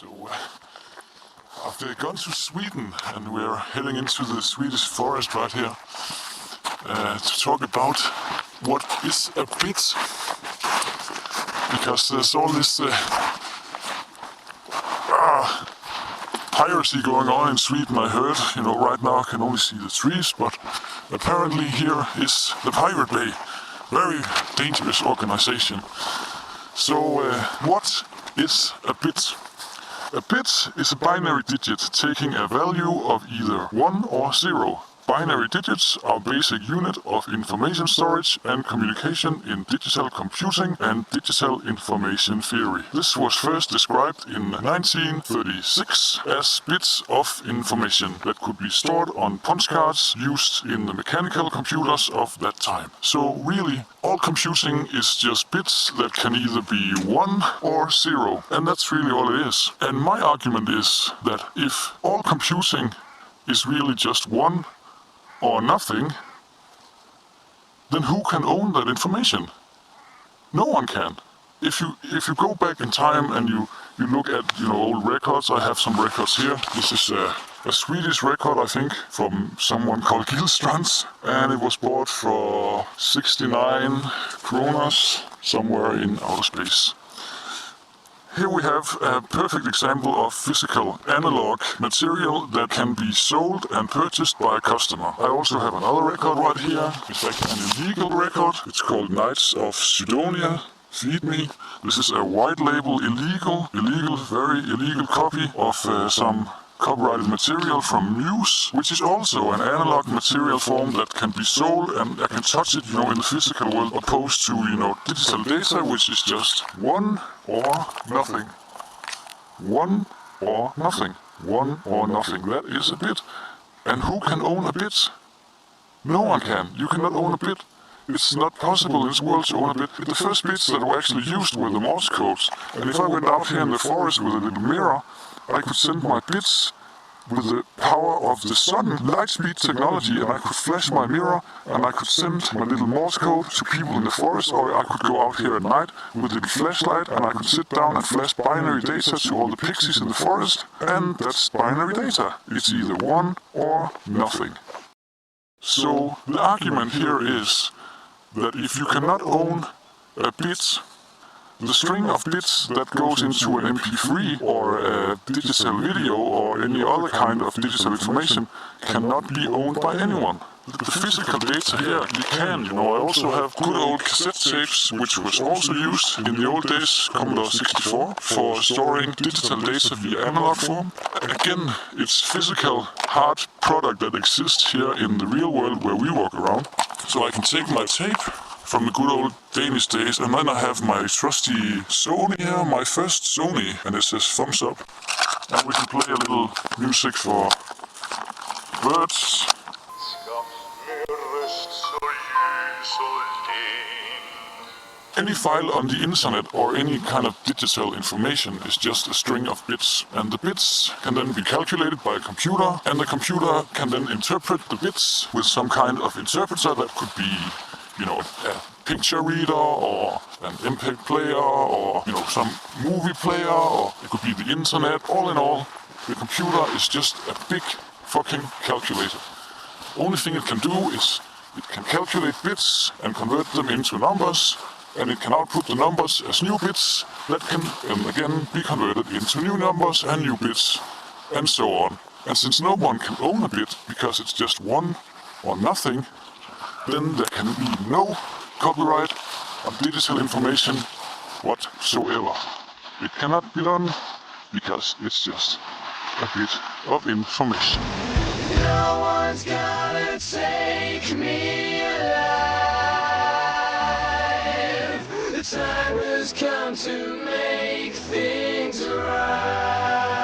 So I've gone to Sweden and we're heading into the Swedish forest right here to talk about what is a bit, because there's all this piracy going on in Sweden, I heard. Right now I can only see the trees, but apparently here is the Pirate Bay. Very dangerous organization. So what is a bit? A bit is a binary digit taking a value of either 1 or 0. Binary digits are basic unit of information storage and communication in digital computing and digital information theory. This was first described in 1936 as bits of information that could be stored on punch cards used in the mechanical computers of that time. So really, all computing is just bits that can either be 1 or 0, and that's really all it is. And my argument is that if all computing is really just 1 or nothing, then who can own that information? No one can. If you go back in time and you look at old records, I have some records here. This is a Swedish record, I think, from someone called Gillstrands, and it was bought for 69 kronas somewhere in outer space. Here we have a perfect example of physical analog material that can be sold and purchased by a customer. I also have another record right here. It's like an illegal record. It's called Knights of Sidonia. Feed me. This is a white label very illegal copy of some copyrighted material from Muse, which is also an analog material form that can be sold and I can touch it, in the physical world, opposed to, digital data, which is just 1 or nothing. 1 or nothing. 1 or nothing. That is a bit. And who can own a bit? No one can. You cannot own a bit. It's not possible in this world to own a bit. The first bits that were actually used were the Morse codes. And if I went out here in the forest with a little mirror, I could send my bits with the power of the sun, light speed technology, and I could flash my mirror and I could send my little Morse code to people in the forest, or I could go out here at night with a little flashlight and I could sit down and flash binary data to all the pixies in the forest, and that's binary data. It's either 1 or nothing. So the argument here is that if you cannot own a bit, the string of bits that goes into an MP3 or a digital video or any other kind of digital information cannot be owned by anyone. The physical data here, you can, I also have good old cassette tapes, which was also used in the old days, Commodore 64, for storing digital data via analog form. Again, it's physical, hard product that exists here in the real world where we walk around. So I can take my tape from the good old Danish days, and then I have my trusty Sony here, my first Sony, and it says thumbs up. And we can play a little music for birds. Any file on the internet or any kind of digital information is just a string of bits, and the bits can then be calculated by a computer, and the computer can then interpret the bits with some kind of interpreter that could be a picture reader or an MP player or, some movie player, or it could be the internet. All in all, the computer is just a big fucking calculator. Only thing it can do is it can calculate bits and convert them into numbers, and it can output the numbers as new bits that can again be converted into new numbers and new bits, and so on. And since no one can own a bit because it's just 1 or nothing, then there can be no copyright on digital information whatsoever. It cannot be done because it's just a bit of information. No one's gonna take me alive. The time has come to make things right.